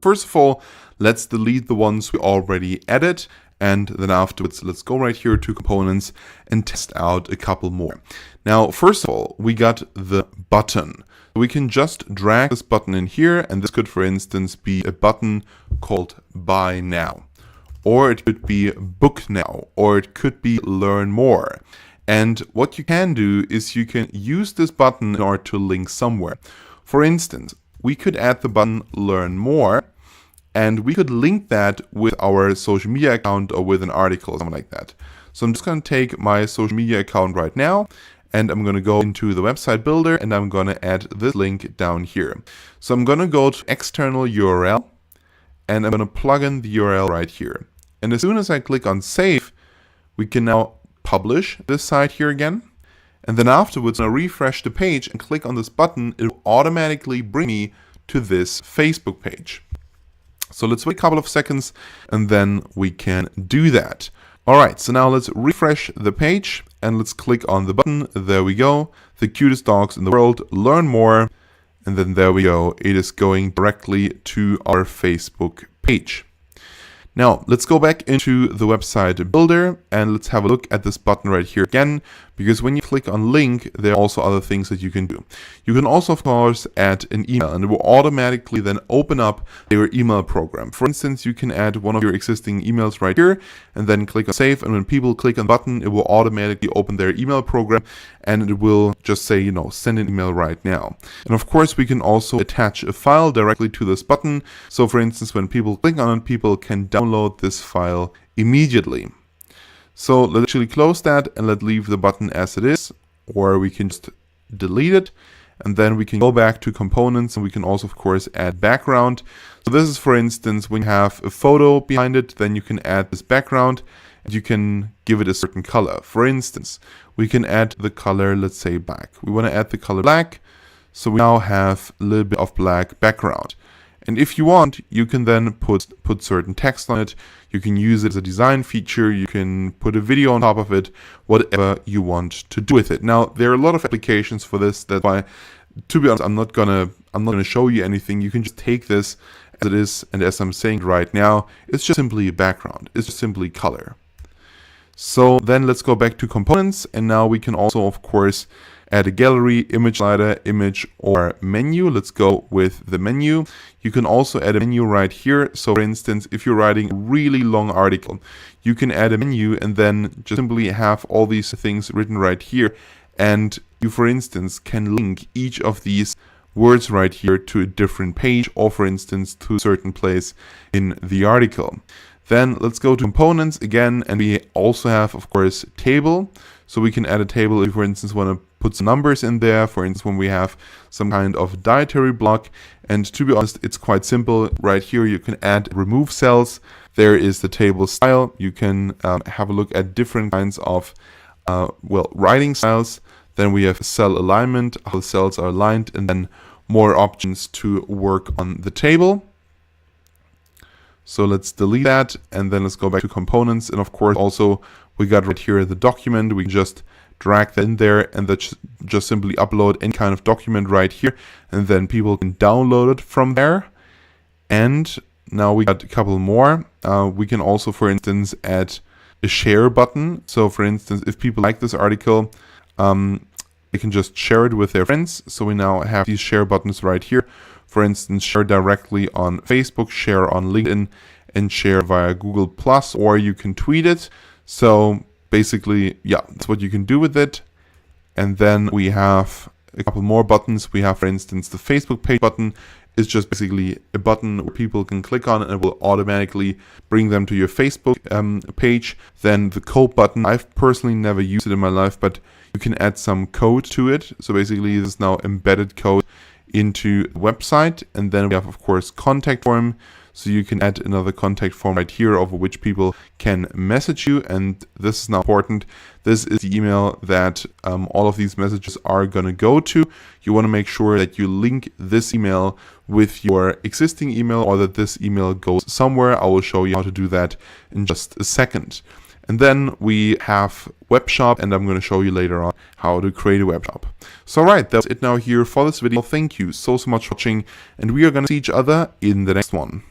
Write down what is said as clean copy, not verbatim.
first of all, let's delete the ones we already added. And then afterwards, let's go right here to components and test out a couple more. Now, first of all, we got the button. We can just drag this button in here, and this could, for instance, be a button called Buy Now. Or it could be Book Now, or it could be Learn More. And what you can do is you can use this button in order to link somewhere. For instance, we could add the button Learn More, and we could link that with our social media account or with an article or something like that. So I'm just going to take my social media account right now, and I'm going to go into the website builder, and I'm going to add this link down here. So I'm going to go to external URL, and I'm going to plug in the URL right here. And as soon as I click on save, we can now publish this site here again. And then afterwards, when I refresh the page and click on this button, it will automatically bring me to this Facebook page. So let's wait a couple of seconds and then we can do that. All right, so now let's refresh the page and let's click on the button. There we go. The cutest dogs in the world, learn more. And then there we go. It is going directly to our Facebook page. Now, let's go back into the website builder and let's have a look at this button right here again, because when you click on link, there are also other things that you can do. You can also, of course, add an email, and it will automatically then open up your email program. For instance, you can add one of your existing emails right here and then click on save. And when people click on the button, it will automatically open their email program and it will just say, send an email right now. And of course, we can also attach a file directly to this button. So for instance, when people click on it, people can download this file immediately. So let's actually close that and let's leave the button as it is, or we can just delete it. And then we can go back to components and we can also, of course, add background. So this is, for instance, when you have a photo behind it, then you can add this background and you can give it a certain color. For instance, we can add the color, let's say black. We want to add the color black. So we now have a little bit of black background. And if you want, you can then put certain text on it. You can use it as a design feature. You can put a video on top of it, whatever you want to do with it. Now, there are a lot of applications for this. That's why, to be honest, I'm not gonna show you anything. You can just take this as it is, and as I'm saying right now, it's just simply a background. It's just simply color. So then let's go back to components, and now we can also, of course, add a gallery, image slider, image, or menu. Let's go with the menu. You can also add a menu right here. So for instance, if you're writing a really long article, you can add a menu and then just simply have all these things written right here. And you, for instance, can link each of these words right here to a different page, or for instance, to a certain place in the article. Then let's go to components again, and we also have, of course, table. So we can add a table if, for instance, want to put some numbers in there, for instance, when we have some kind of dietary block. And to be honest, it's quite simple. Right here, you can add remove cells. There is the table style. You can have a look at different kinds of, writing styles. Then we have cell alignment, how the cells are aligned, and then more options to work on the table. So let's delete that, and then let's go back to components. And of course, also we got right here the document. We can just drag that in there, and that's just simply upload any kind of document right here, and then people can download it from there. And now we got a couple more. We can also, for instance, add a share button. So for instance, if people like this article, they can just share it with their friends. So we now have these share buttons right here. For instance, share directly on Facebook, share on LinkedIn, and share via Google+, or you can tweet it. So basically, yeah, that's what you can do with it. And then we have a couple more buttons. We have, for instance, the Facebook page button is just basically a button where people can click on it and it will automatically bring them to your Facebook page. Then the code button, I've personally never used it in my life, but you can add some code to it. So basically, this is now embedded code into the website. And then we have, of course, contact form. So you can add another contact form right here over which people can message you. And this is now important. This is the email that all of these messages are going to go to. You want to make sure that you link this email with your existing email, or that this email goes somewhere. I will show you how to do that in just a second. And then we have web shop, and I'm going to show you later on how to create a web shop. So alright, that's it now here for this video. Thank you so much for watching, and we are going to see each other in the next one.